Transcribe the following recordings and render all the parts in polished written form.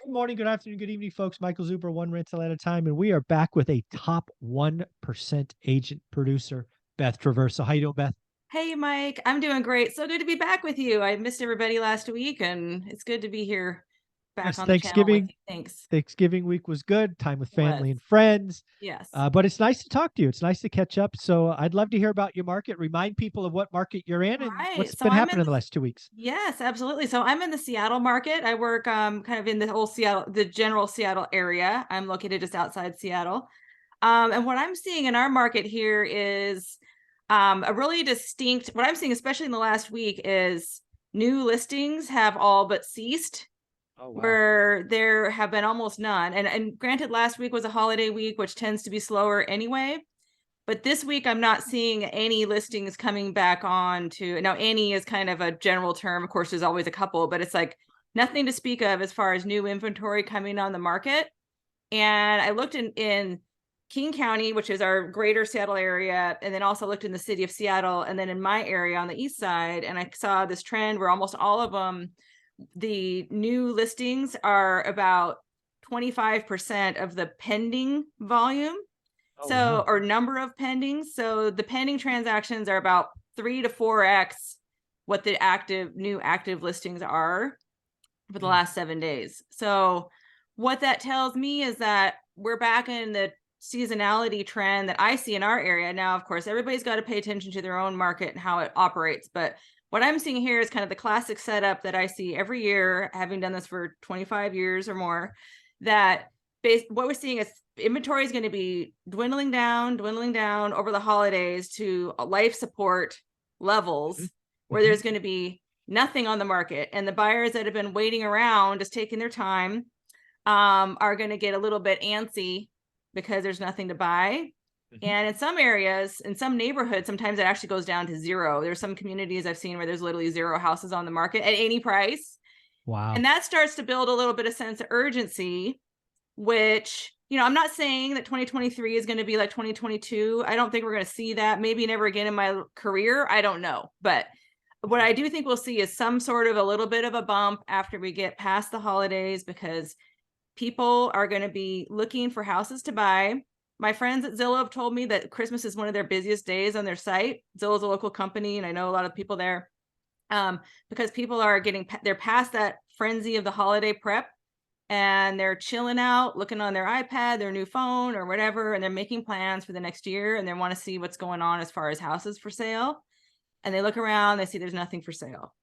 Good morning, good afternoon, good evening, folks. Michael Zuber, one rental at a time, and we are back with a top 1% agent producer, Beth Traverso. How you doing, Beth? Hey, Mike, I'm doing great. So good to be back with you. I missed everybody last week, and it's good to be here back Yes, on the channel with Thanksgiving. you. Thanks. Thanksgiving week was good, time with It was. family and friends. Yes. But it's nice to talk to you. It's nice to catch up. So I'd love to hear about your market. Remind people of what market you're in and Right. what's So been I'm in happening in the, the last 2 weeks. yes, absolutely. So I'm in the Seattle market. I work kind of in the whole Seattle, the general Seattle area. I'm located just outside Seattle. And what I'm seeing in our market here is a really distinct, what I'm seeing, especially in the last week, is new listings have all but ceased, Oh, wow. where there have been almost none. And granted, last week was a holiday week, which tends to be slower anyway. But this week, I'm not seeing any listings coming back on to. Now, any is kind of a general term. Of course, there's always a couple, but it's like nothing to speak of as far as new inventory coming on the market. And I looked in King County, which is our greater Seattle area, and then also looked in the city of Seattle, and then in my area on the east side, and I saw this trend where almost all of them, the new listings are about 25% of the pending volume. Oh, So, wow. or number of pendings. So the pending transactions are about 3 to 4x what the new active listings are for the Mm. last 7 days. So what that tells me is that we're back in the seasonality trend that I see in our area. Now, of course, everybody's got to pay attention to their own market and how it operates. But what I'm seeing here is kind of the classic setup that I see every year, having done this for 25 years or more, that what we're seeing is inventory is going to be dwindling down over the holidays to life support Mhm. levels, where Mhm. there's going to be nothing on the market, and the buyers that have been waiting around, just taking their time, are going to get a little bit antsy because there's nothing to buy. Mhm. And in some areas, in some neighborhoods, sometimes it actually goes down to zero. There's some communities I've seen where there's literally zero houses on the market at any price. And Wow. that starts to build a little bit of sense of urgency, which, I'm not saying that 2023 is going to be like 2022. I don't think we're going to see that. Maybe never again in my career. I don't know. But what Mhm. I do think we'll see is some sort of a little bit of a bump after we get past the holidays, because people are going to be looking for houses to buy. My friends at Zillow have told me that Christmas is one of their busiest days on their site. Zillow is a local company, and I know a lot of people there, because people are they're past that frenzy of the holiday prep, and they're chilling out, looking on their iPad, their new phone, or whatever, and they're making plans for the next year, and they want to see what's going on as far as houses for sale. And they look around, they see there's nothing for sale.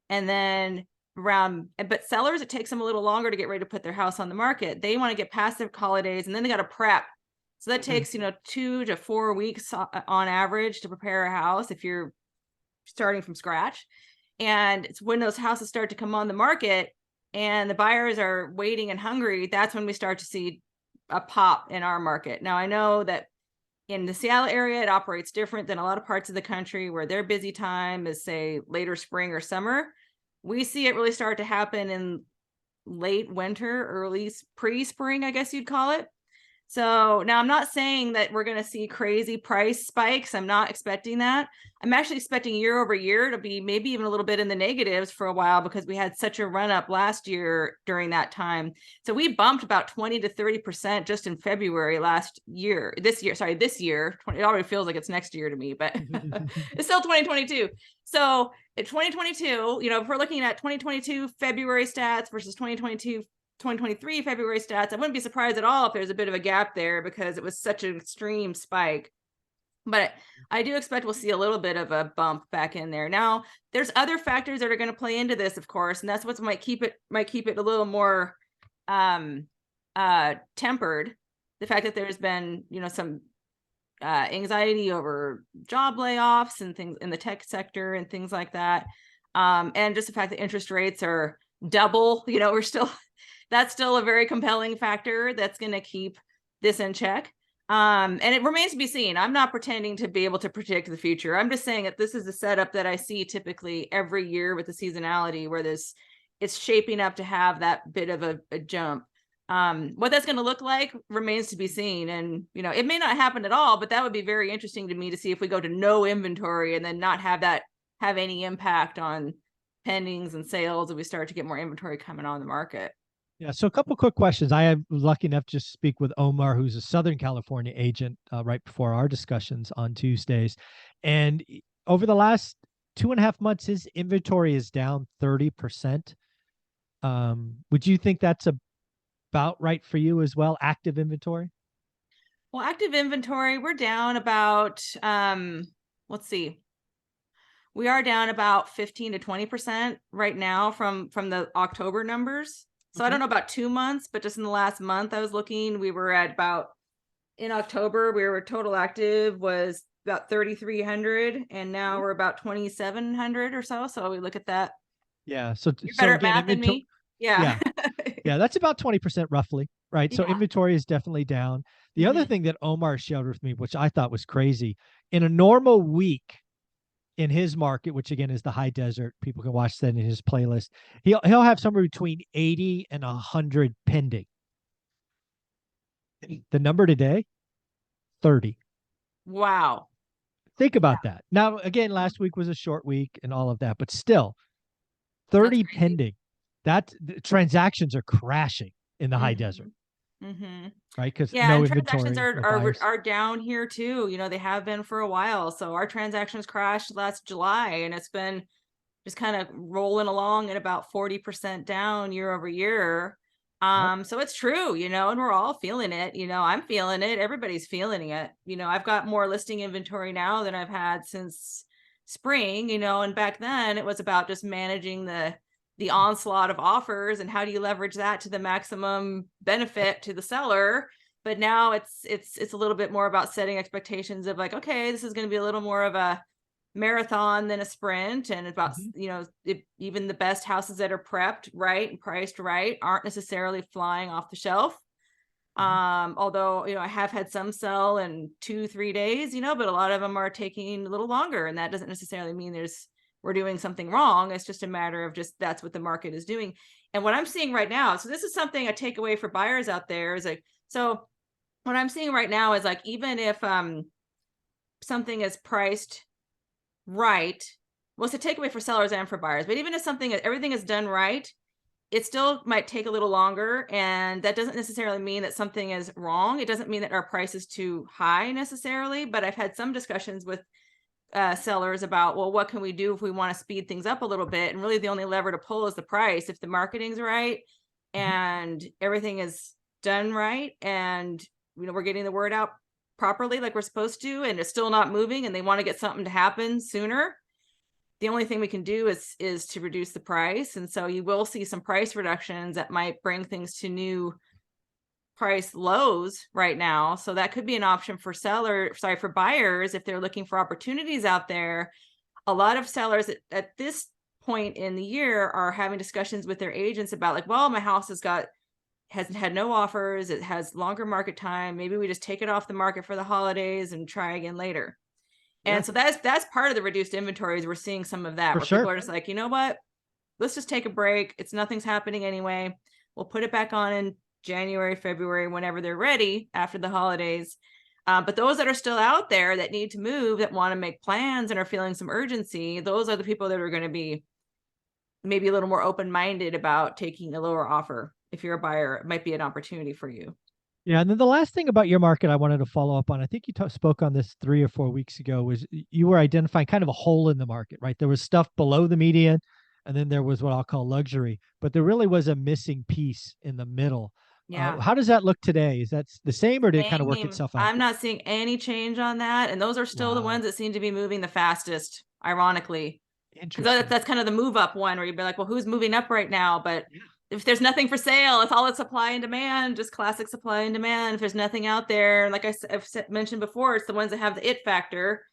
And then but sellers, it takes them a little longer to get ready to put their house on the market. They want to get past their holidays, and then they got to prep. So that Mhm. takes, 2 to 4 weeks on average to prepare a house if you're starting from scratch. And it's when those houses start to come on the market and the buyers are waiting and hungry, that's when we start to see a pop in our market. Now, I know that in the Seattle area, it operates different than a lot of parts of the country where their busy time is, say, later spring or summer. We see it really start to happen in late winter, early pre-spring, I guess you'd call it. So now I'm not saying that we're going to see crazy price spikes. I'm not expecting that. I'm actually expecting year over year to be maybe even a little bit in the negatives for a while, because we had such a run up last year during that time. So we bumped about 20 to 30% just in February this year. It already feels like it's next year to me, but it's still 2022. So in 2022, if we're looking at 2022 February stats versus 2023 February stats, I wouldn't be surprised at all if there's a bit of a gap there, because it was such an extreme spike. But I do expect we'll see a little bit of a bump back in there. Now, there's other factors that are going to play into this, of course, and that's what might keep it a little more um tempered. The fact that there's been, some anxiety over job layoffs and things in the tech sector and things like that. And just the fact that interest rates are double, we're still, that's still a very compelling factor that's going to keep this in check. And it remains to be seen. I'm not pretending to be able to predict the future. I'm just saying that this is the setup that I see typically every year with the seasonality, where it's shaping up to have that bit of a jump. What that's going to look like remains to be seen. And, it may not happen at all, but that would be very interesting to me to see if we go to no inventory and then not have any impact on pendings and sales if we start to get more inventory coming on the market. Yeah. So a couple quick questions. I am lucky enough to speak with Omar, who's a Southern California agent, right before our discussions on Tuesdays. And over the last 2.5 months, his inventory is down 30%. Would you think that's about right for you as well? Active inventory? Well, active inventory, we're down about, let's see, we are down about 15 to 20% right now from the October numbers. So I Okay. don't know about 2 months, but just in the last month I was looking, we were at about, in October, we were total active was about 3,300, and now Mhm. we're about 2,700 or so. So we look at that. Yeah. So You're so better at again, math than inventory. me. Yeah. Yeah. Yeah, that's about 20% roughly, right? So Yeah. inventory is definitely down. The other Hmm. thing that Omar shared with me, which I thought was crazy, in a normal week in his market, which again is the high desert, people can watch that in his playlist. He'll have somewhere between 80 and 100 pending. The number today, 30. Wow. Think about that. Now, again, last week was a short week and all of that, but still That's 30 crazy. pending. That transactions are crashing in the high desert, Hmm. Hmm. right? Because Yeah, no and transactions inventory, are no are buyers. are down here too. They have been for a while. So our transactions crashed last July, and it's been just kind of rolling along at about 40% down year over year. Yep. So it's true, and we're all feeling it. I'm feeling it. Everybody's feeling it. I've got more listing inventory now than I've had since spring, and back then it was about just managing the onslaught of offers and how do you leverage that to the maximum Yep. benefit to the seller. But now it's a little bit more about setting expectations of like, okay, this is going to be a little more of a marathon than a sprint, and about Mhm. even the best houses that are prepped right and priced right aren't necessarily flying off the shelf. Mhm. Although I have had some sell in 2-3 days, but a lot of them are taking a little longer, and that doesn't necessarily mean we're doing something wrong. It's just a matter of just that's what the market is doing. And what I'm seeing right now, so this is something a takeaway for buyers out there is like, so what I'm seeing right now is like, even if something is priced right, well, it's a takeaway for sellers and for buyers. But even if everything is done right, it still might take a little longer. And that doesn't necessarily mean that something is wrong. It doesn't mean that our price is too high necessarily. But I've had some discussions with sellers about, well, what can we do if we want to speed things up a little bit? And really, the only lever to pull is the price. If the marketing's right Mhm. and everything is done right, and we're getting the word out properly like we're supposed to, and it's still not moving, and they want to get something to happen sooner, the only thing we can do is to reduce the price. And so you will see some price reductions that might bring things to new price lows right now. So that could be an option for buyers if they're looking for opportunities out there. A lot of sellers at this point in the year are having discussions with their agents about like, well, my house has had no offers, it has longer market time. Maybe we just take it off the market for the holidays and try again later. Yeah, And so that's part of the reduced inventories. We're seeing some of that for where people sure. are just like, you know what? Let's just take a break. Nothing's happening anyway. We'll put it back on in January, February, whenever they're ready after the holidays. But those that are still out there that need to move, that want to make plans and are feeling some urgency, those are the people that are going to be maybe a little more open-minded about taking a lower offer. If you're a buyer, it might be an opportunity for you. Yeah, and then the last thing about your market I wanted to follow up on, I think you spoke on this 3 or 4 weeks ago, was you were identifying kind of a hole in the market, right? There was stuff below the median, and then there was what I'll call luxury, but there really was a missing piece in the middle. Yeah. How does that look today? Is that the same, or did it kind of work Same. itself out? I'm not seeing any change on that. And those are still the Wow, ones that seem to be moving the fastest, ironically. Because interesting. that's kind of the move up one where you'd be like, well, who's moving up right now? But Yeah. if there's nothing for sale, it's all it's supply and demand, just classic supply and demand. If there's nothing out there, like I've mentioned before, it's the ones that have the it factor,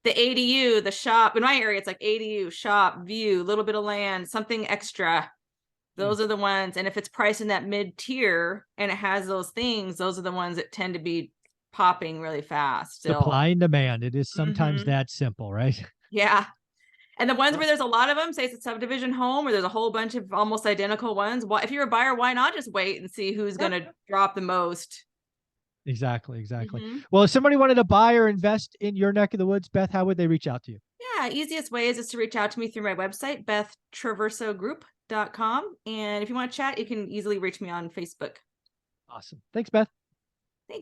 the ADU, the shop. In my area, it's like ADU, shop, view, a little bit of land, something extra. Hmm. Those are the ones. And if it's priced in that mid tier and it has those things, those are the ones that tend to be popping really fast still. Supply and demand. It is sometimes Hmm. that simple, right? Yeah. And the ones Well, where there's a lot of them, say it's a subdivision home where there's a whole bunch of almost identical ones. Why, if you're a buyer, why not just wait and see who's yeah, going to drop the most? exactly, exactly. Hmm. Well, if somebody wanted to buy or invest in your neck of the woods, Beth, how would they reach out to you? Yeah, easiest way is just to reach out to me through my website, Beth Traverso Group. And if you want to chat, you can easily reach me on Facebook. Awesome. Thanks, Beth.